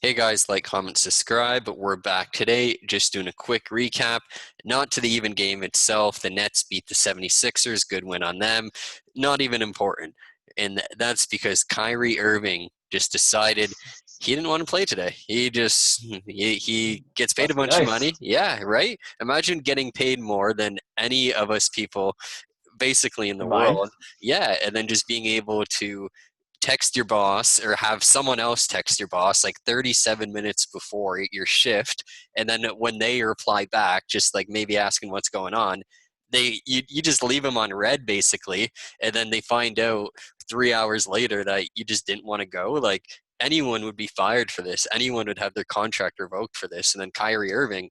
Hey guys, like, comment, subscribe. But we're back today, just doing a quick recap. Not to the even game itself. The Nets beat the 76ers. Good win on them. Not even important. And that's because Kyrie Irving just decided he didn't want to play today. He gets paid a Must be bunch of nice. money. Yeah, right? Imagine getting paid more than any of us people basically in the Combined. world. Yeah, and then just being able to text your boss or have someone else text your boss like 37 minutes before your shift, and then when they reply back just like maybe asking what's going on, you just leave them on red basically, and then they find out 3 hours later that you just didn't want to go. Like, anyone would be fired for this, anyone would have their contract revoked for this, and then Kyrie Irving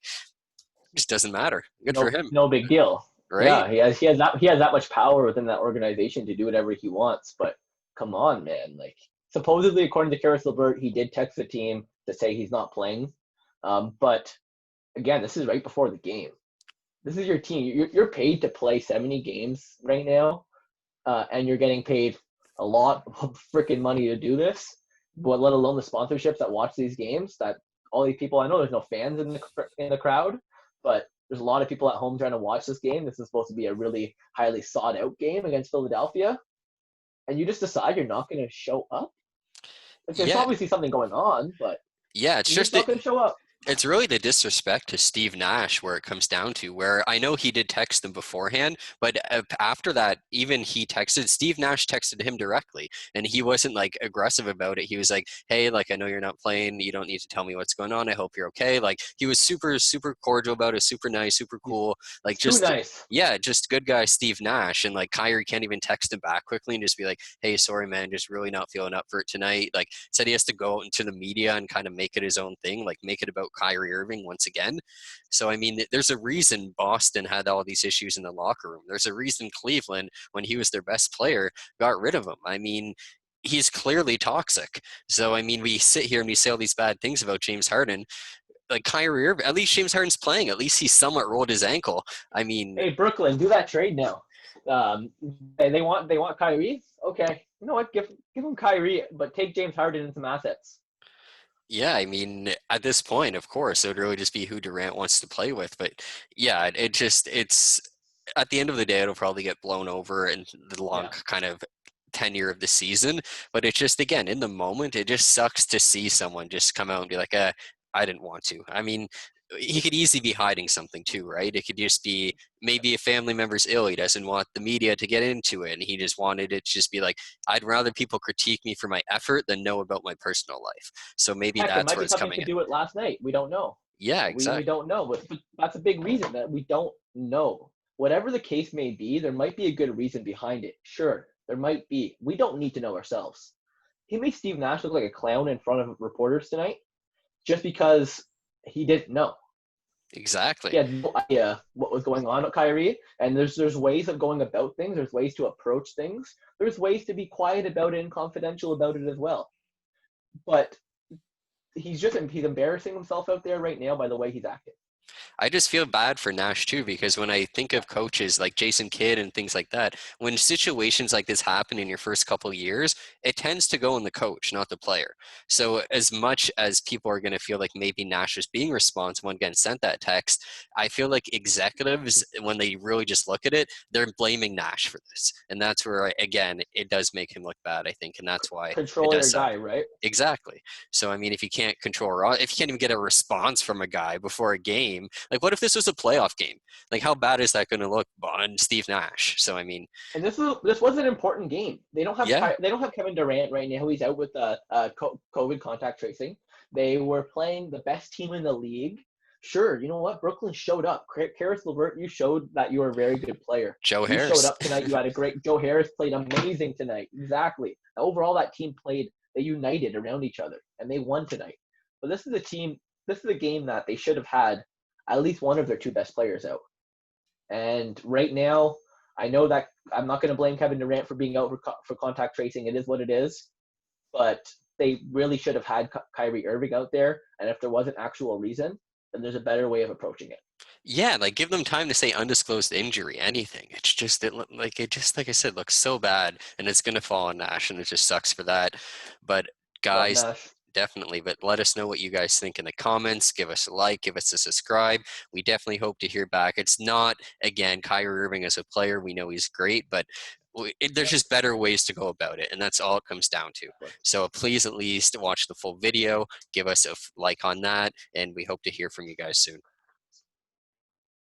just doesn't matter. Good for No, him, no big deal. right? Yeah, he has that much power within that organization to do whatever he wants. But come on, man. Like supposedly, according to Karis LeVert, he did text the team to say he's not playing. But again, this is right before the game. This is your team. You're paid to play 70 games right now, and you're getting paid a lot of freaking money to do this. But let alone the sponsorships that watch these games. That all these people. I know there's no fans in the crowd, but there's a lot of people at home trying to watch this game. This is supposed to be a really highly sought out game against Philadelphia, and you just decide you're not going to show up. Like there's Yeah, obviously something going on, but yeah, it's you're just just not going to show up. it's really the disrespect to Steve Nash where it comes down to, where I know he did text them beforehand, but after that, even he texted, Steve Nash texted him directly, and he wasn't like aggressive about it. He was like, hey, like, I know you're not playing. You don't need to tell me what's going on. I hope you're okay. Like, he was super, super cordial about it, super nice, super He's, cool. Like, he's too just, nice. yeah, just good guy Steve Nash. And like, Kyrie can't even text him back quickly and just be like, hey, sorry, man, just really not feeling up for it tonight. Like, said he has to go out into the media and kind of make it his own thing, like make it about Kyrie Irving once again. So, I mean, there's a reason Boston had all these issues in the locker room. There's a reason Cleveland, when he was their best player, got rid of him. I mean, he's clearly toxic. So, I mean, we sit here and we say all these bad things about James Harden. Like, Kyrie Irving, at least James Harden's playing. At least he somewhat rolled his ankle. I mean, Hey Brooklyn, do that trade now. Um, they want Kyrie. Okay, you know what? Give him Kyrie, but take James Harden and some assets. yeah, I mean, at this point, of course, it would really just be who Durant wants to play with. But yeah, it's at the end of the day, it'll probably get blown over in the long Yeah, kind of tenure of the season. But it's just, again, in the moment, it just sucks to see someone just come out and be like, I didn't want to. I mean, he could easily be hiding something too, right? It could just be maybe a family member's ill. He doesn't want the media to get into it. And he just wanted it to just be like, I'd rather people critique me for my effort than know about my personal life. So maybe heck, it that's might where be it's something coming to in. do with last night. We don't know. Yeah, We exactly. don't know, but that's a big reason that we don't know. Whatever the case may be, there might be a good reason behind it. Sure, there might be. We don't need to know ourselves. He made Steve Nash look like a clown in front of reporters tonight just because he didn't know. He Exactly. had no idea what was going on with Kyrie. And there's ways of going about things. There's ways to approach things. There's ways to be quiet about it and confidential about it as well. But he's embarrassing himself out there right now by the way he's acting. I just feel bad for Nash too, because when I think of coaches like Jason Kidd and things like that, when situations like this happen in your first couple of years, it tends to go on the coach, not the player. So as much as people are going to feel like maybe Nash was being responsible and getting sent that text, I feel like executives, when they really just look at it, they're blaming Nash for this. And that's where, again, it does make him look bad, I think. And that's why it Control does your suck. guy, right? Exactly. So, I mean, if you can't control, if you can't even get a response from a guy before a game, like, what if this was a playoff game? Like, how bad is that going to look on Steve Nash? So, I mean, And this was an important game. yeah, They don't have Kevin Durant right now. He's out with COVID contact tracing. They were playing the best team in the league. Sure, you know what? Brooklyn showed up. Karis LeVert, you showed that you were a very good player. Joe You showed Harris. up tonight. You had a great. Joe Harris played amazing tonight. Exactly. Overall, that team played. They united around each other, and they won tonight. But this is a team. This is a game that they should have had at least one of their two best players out. And right now, I know that I'm not going to blame Kevin Durant for being out for contact tracing. It is what it is. But they really should have had Kyrie Irving out there. And if there was an actual reason, then there's a better way of approaching it. Yeah, like, give them time to say undisclosed injury, anything. It's just, it just, like I said, looks so bad, and it's going to fall on Nash, and it just sucks for that. But Love guys, Nash. definitely. But let us know what you guys think in the comments. Give us a like, give us a subscribe. We definitely hope to hear back. It's not, again, Kyrie Irving as a player. We know he's great, but there's just better ways to go about it, and that's all it comes down to. So please at least watch the full video, give us a like on that, and we hope to hear from you guys soon.